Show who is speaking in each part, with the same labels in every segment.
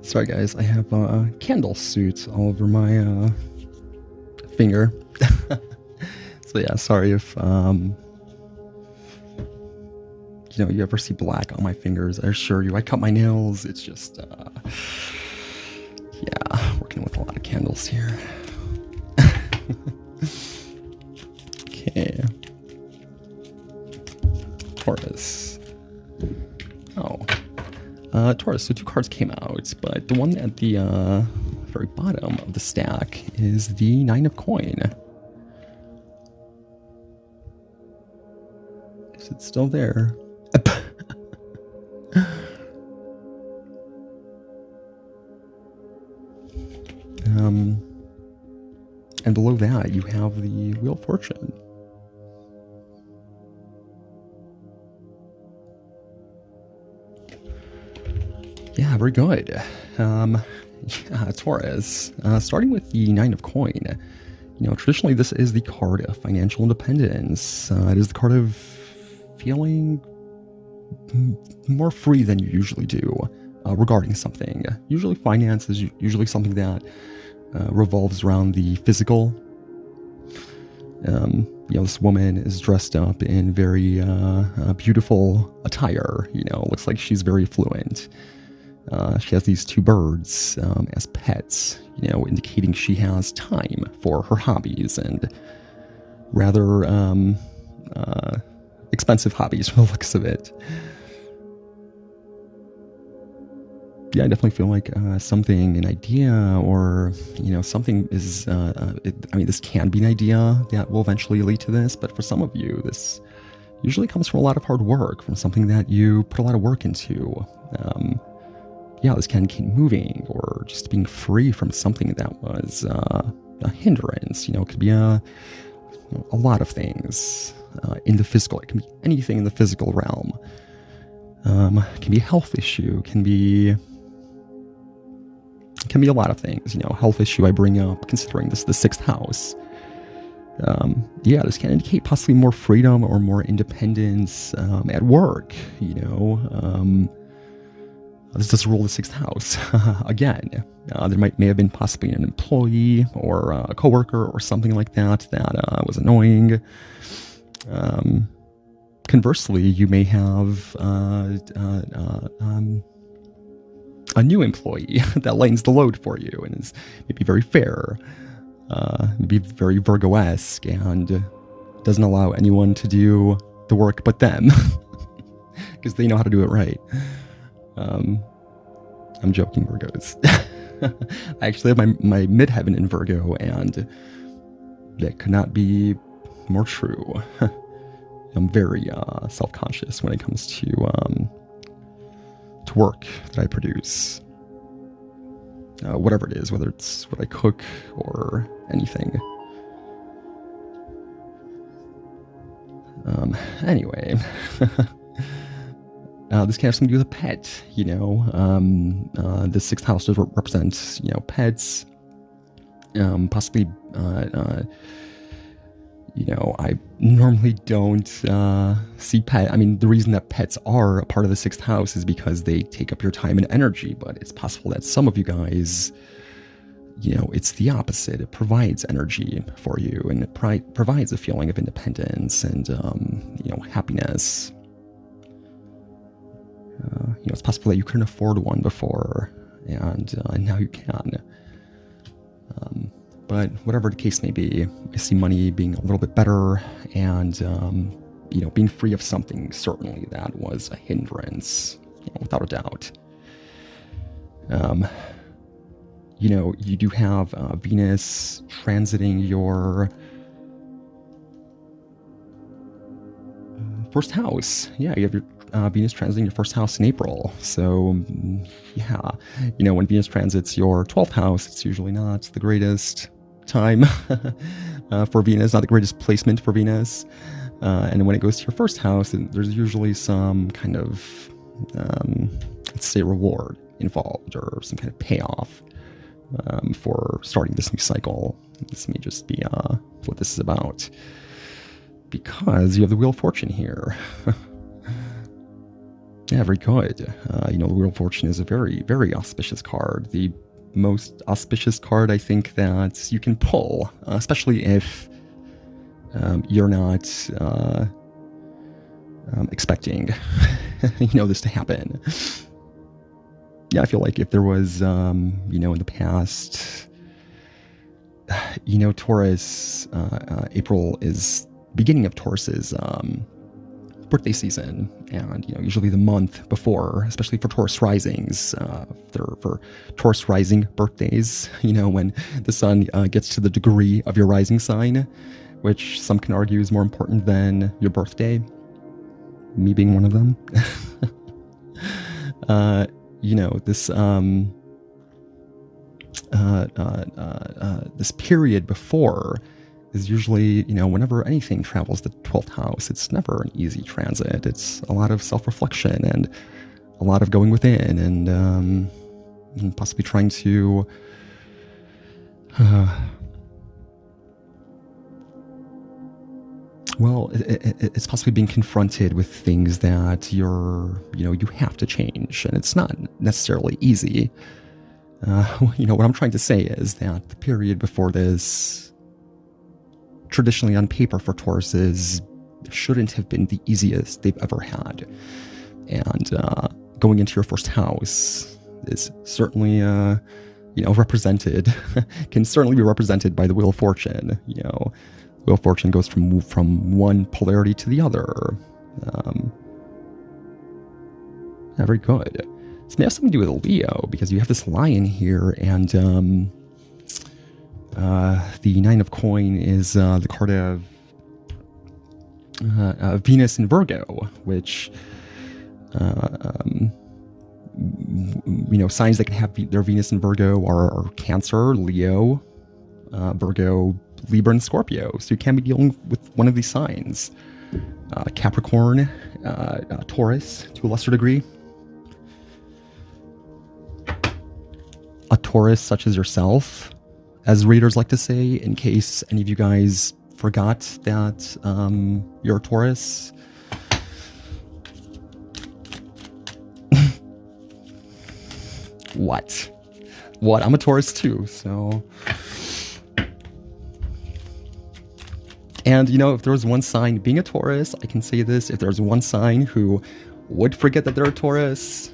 Speaker 1: Sorry guys, I have candle suit all over my finger. So yeah, sorry if you ever see black on my fingers. I assure you, I cut my nails. It's just yeah, working with a lot of candles here. Okay. Taurus. Oh. Taurus, so two cards came out, but the one at the very bottom of the stack is the Nine of Coin. Is it still there? And below that, you have the Wheel of Fortune. Yeah, very good. Yeah, Taurus. Starting with the Nine of Coin. Traditionally this is the card of financial independence. It is the card of feeling more free than you usually do regarding something. Usually finance is usually something that revolves around the physical. This woman is dressed up in very beautiful attire. Looks like she's very fluent. She has these two birds as pets, indicating she has time for her hobbies and rather expensive hobbies from the looks of it. Yeah, I definitely feel like something, an idea, or, something is, this can be an idea that will eventually lead to this, but for some of you, this usually comes from a lot of hard work, from something that you put a lot of work into. Yeah, this can keep moving, or just being free from something that was a hindrance. It could be a lot of things in the physical. It can be anything in the physical realm. It can be a health issue. It can be a lot of things. Health issue I bring up, considering this is the sixth house. Yeah, this can indicate possibly more freedom or more independence at work. This does rule the sixth house. Again, there may have been possibly an employee or a coworker or something like that was annoying. Conversely, you may have a new employee that lightens the load for you and is maybe very fair, maybe very Virgo-esque, and doesn't allow anyone to do the work but them because they know how to do it right. I'm joking, Virgos. I actually have my midheaven in Virgo, and that could not be more true. I'm very self-conscious when it comes to work that I produce. Whatever it is, whether it's what I cook or anything. Anyway. This can have something to do with a pet, the sixth house does represent, pets, possibly, I normally don't see pet. The reason that pets are a part of the sixth house is because they take up your time and energy, but it's possible that some of you guys, it's the opposite. It provides energy for you, and it provides a feeling of independence and, happiness. It's possible that you couldn't afford one before, and now you can. But whatever the case may be, I see money being a little bit better, and being free of something certainly that was a hindrance, without a doubt. You do have Venus transiting your first house. Yeah, you have your Venus transiting your first house in April. So, yeah, when Venus transits your 12th house, it's usually not the greatest time for Venus, not the greatest placement for Venus. And when it goes to your first house, there's usually some kind of, let's say, reward involved or some kind of payoff for starting this new cycle. This may just be what this is about, because you have the Wheel of Fortune here. Yeah, very good. The Wheel of Fortune is a very, very auspicious card. The most auspicious card I think that you can pull, especially if you're not expecting, this to happen. Yeah, I feel like if there was, in the past, Taurus, April is beginning of Taurus's birthday season, and usually the month before, especially for Taurus risings, for Taurus rising birthdays, when the sun gets to the degree of your rising sign, which some can argue is more important than your birthday, me being one of them. This period before is usually, whenever anything travels the 12th house, it's never an easy transit. It's a lot of self-reflection and a lot of going within and possibly trying to it's possibly being confronted with things that you have to change, and it's not necessarily easy. What I'm trying to say is that the period before this, traditionally on paper for Tauruses, shouldn't have been the easiest they've ever had. And going into your first house is certainly, represented, can certainly be represented by the Wheel of Fortune. Wheel of Fortune goes from one polarity to the other. Very good. This may have something to do with Leo, because you have this lion here, and the Nine of Coin is the card of Venus in Virgo, which, signs that can have their Venus in Virgo are Cancer, Leo, Virgo, Libra, and Scorpio. So you can be dealing with one of these signs. Capricorn, Taurus, to a lesser degree. A Taurus such as yourself, as readers like to say, in case any of you guys forgot that you're a Taurus. What? I'm a Taurus too, so... And, if there was one sign, being a Taurus, I can say this, if there's one sign who would forget that they're a Taurus...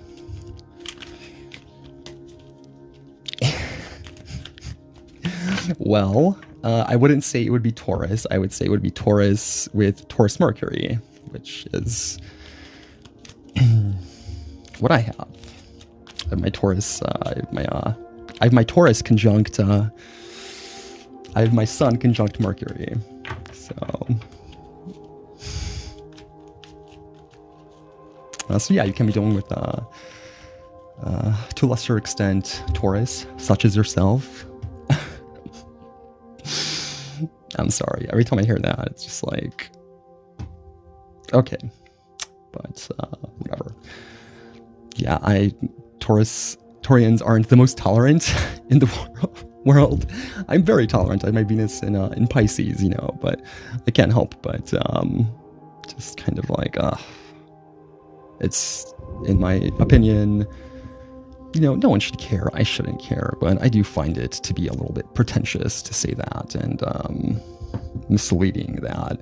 Speaker 1: Well, I wouldn't say it would be Taurus. I would say it would be Taurus with Taurus Mercury, which is what I have. I have my Taurus. I have my Taurus conjunct. I have my Sun conjunct Mercury. So yeah, you can be dealing with to a lesser extent Taurus, such as yourself. I'm sorry. Every time I hear that, it's just like, okay, but whatever. Yeah, Taurians aren't the most tolerant in the world. I'm very tolerant. I have my Venus in Pisces, but I can't help but just kind of like, it's, in my opinion, no one should care. I shouldn't care, but I do find it to be a little bit pretentious to say that, and misleading that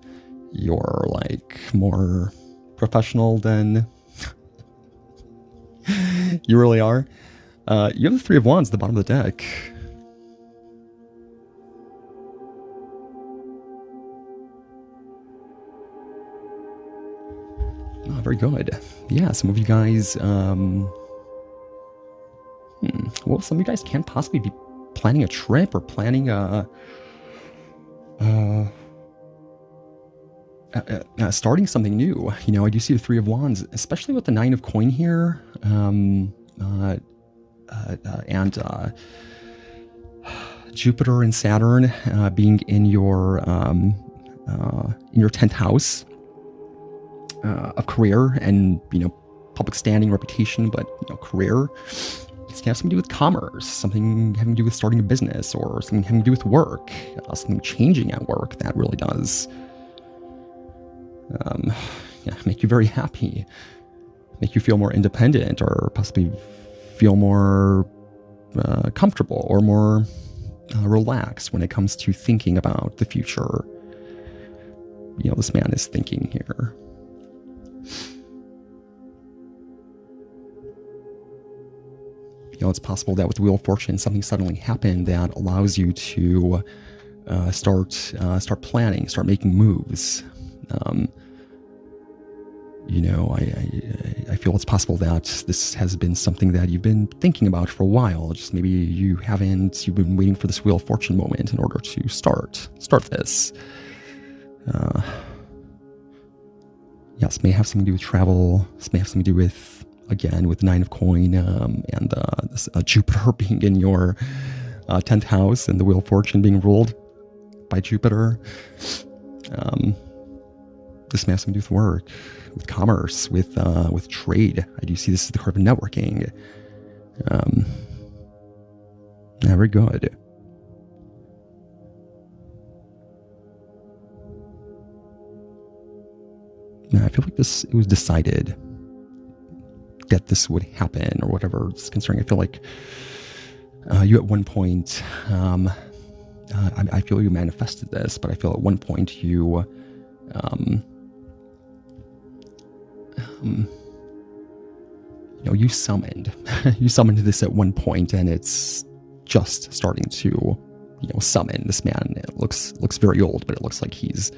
Speaker 1: you're like more professional than you really are. You have the Three of Wands at the bottom of the deck. Oh, very good. Yeah, some of you guys, well, some of you guys can't possibly be planning a trip or planning starting something new. I do see the Three of Wands, especially with the Nine of Coin here, and Jupiter and Saturn being in your 10th house of career and public standing, reputation, but career. It's going to have something to do with commerce, something having to do with starting a business, or something having to do with work, something changing at work that really does make you very happy. make you feel more independent, or possibly feel more comfortable or more relaxed when it comes to thinking about the future. This man is thinking here. It's possible that with the Wheel of Fortune, something suddenly happened that allows you to start planning, start making moves. I feel it's possible that this has been something that you've been thinking about for a while. Just maybe you've been waiting for this Wheel of Fortune moment in order to start this. This may have something to do with travel. This may have something to do with, again, with Nine of Coin and this, Jupiter being in your 10th house and the Wheel of Fortune being ruled by Jupiter. This may have something to do with work, with commerce, with trade. I do see this as the card of networking. Very good. I feel like it was decided that this would happen, or whatever it's concerning. I feel like you at one point, I feel you manifested this, but I feel at one point you you summoned this at one point, and it's just starting to summon this man. It looks very old, but it looks like he's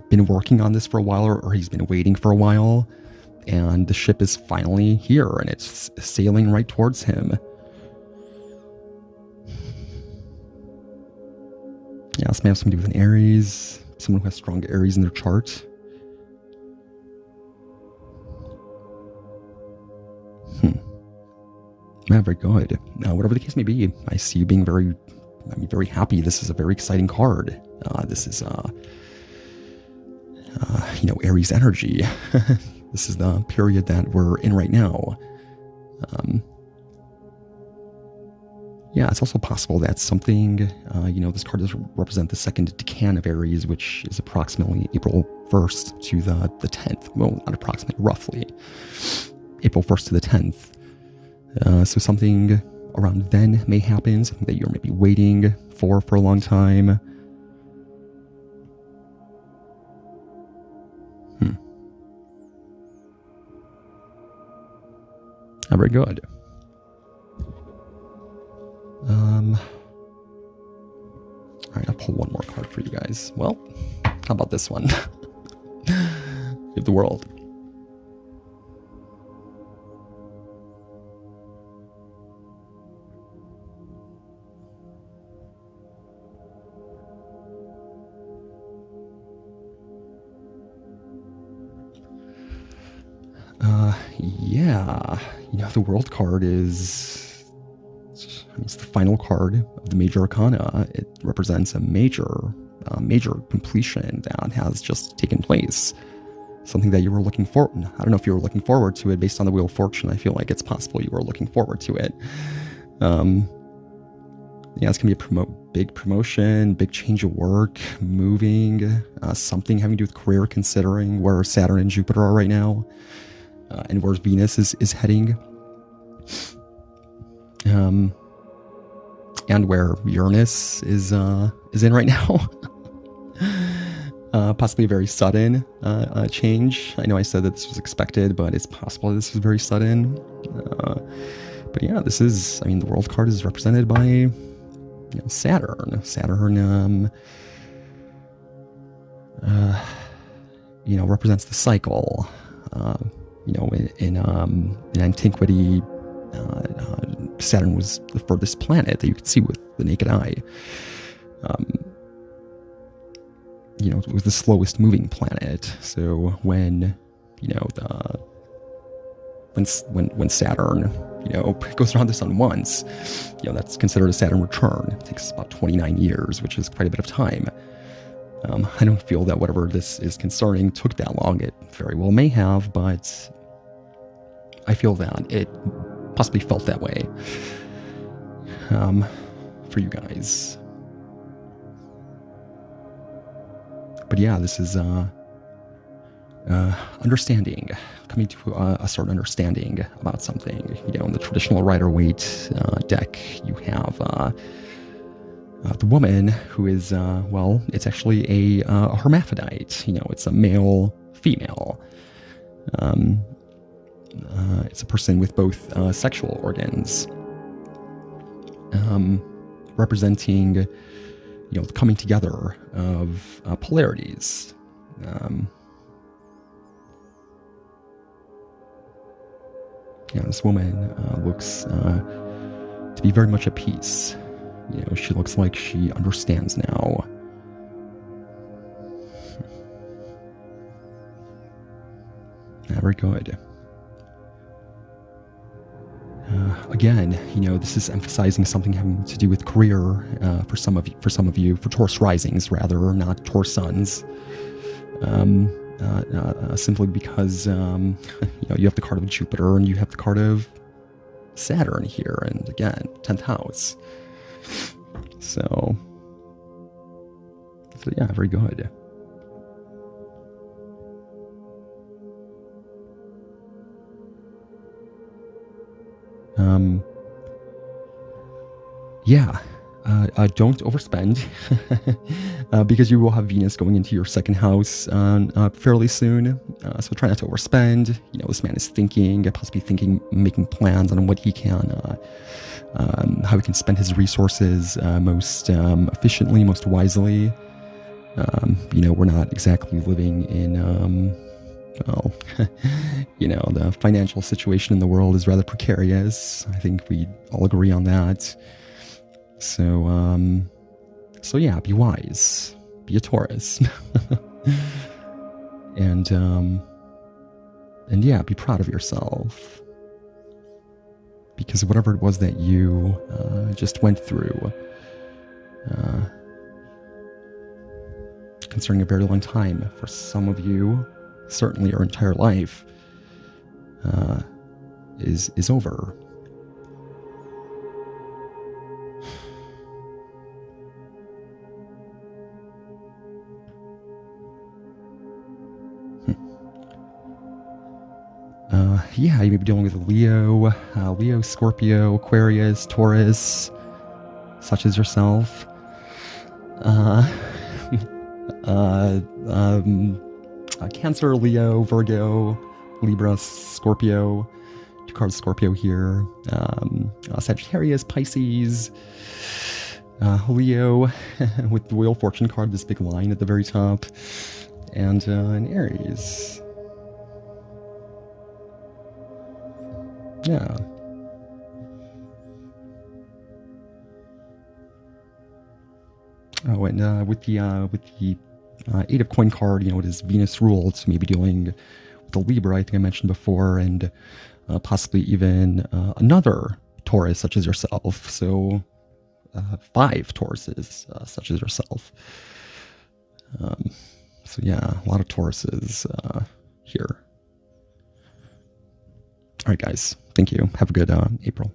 Speaker 1: been working on this for a while, or he's been waiting for a while, and the ship is finally here and it's sailing right towards him. This may have something to do with an Aries, someone who has strong Aries in their chart. Very good. Whatever the case may be, I see you being very happy. This is a very exciting card. This is Aries energy. This is the period that we're in right now. It's also possible that something, this card does represent the second decan of Aries, which is approximately April 1st to the 10th. Well, not approximately, roughly. April 1st to the 10th. So something around then may happen, something that you're maybe waiting for a long time. Very good. All right, I'll pull one more card for you guys. Well, how about this one? Give the world. The World card is it's the final card of the Major Arcana. It represents a major completion that has just taken place. Something that you were looking for. I don't know if you were looking forward to it based on the Wheel of Fortune. I feel like it's possible you were looking forward to it. It's gonna be a big promotion, big change of work, moving, something having to do with career, considering where Saturn and Jupiter are right now. And where Venus is heading, and where Uranus is in right now. Possibly a very sudden change. I know I said that this was expected, but it's possible this was very sudden. But this is, the World card is represented by Saturn. Saturn, represents the cycle. In antiquity, Saturn was the furthest planet that you could see with the naked eye. It was the slowest moving planet. So when Saturn, goes around the sun once, that's considered a Saturn return. It takes about 29 years, which is quite a bit of time. I don't feel that whatever this is concerning took that long. It very well may have, but I feel that it possibly felt that way for you guys. But this is understanding, coming to a certain understanding about something. You know, in the traditional Rider-Waite deck, you have the woman who is, well, it's actually a hermaphrodite. You know, it's a male, female. It's a person with both sexual organs, representing, you know, the coming together of polarities. You know, this woman looks to be very much at peace. You know, she looks like she understands now. Very good. Again, you know, this is emphasizing something having to do with career for some of you, for Taurus risings rather, not Taurus suns. Simply because you know, you have the card of Jupiter and you have the card of Saturn here, and again, 10th house. So yeah, very good. Yeah, don't overspend because you will have Venus going into your second house fairly soon. So try not to overspend. You know, this man is thinking, possibly making plans on what he can, how he can spend his resources most efficiently, most wisely. You know, we're not exactly living in, well, you know, the financial situation in the world is rather precarious. I think we all agree on that. So yeah, be wise, be a Taurus, and yeah, be proud of yourself, because whatever it was that you just went through, concerning a very long time, for some of you, certainly your entire life, is over. Yeah, you may be dealing with Leo, Scorpio, Aquarius, Taurus, such as yourself. Cancer, Leo, Virgo, Libra, Scorpio. 2 cards Scorpio here. Sagittarius, Pisces, Leo, with the Wheel Fortune card, this big line at the very top, and an Aries. Yeah. Oh, and with the 8 of coin card, you know, it is Venus ruled, so maybe dealing with the Libra, I think I mentioned before, and possibly even another Taurus such as yourself. So 5 Tauruses such as yourself. So yeah, a lot of Tauruses here. All right, guys. Thank you. Have a good April.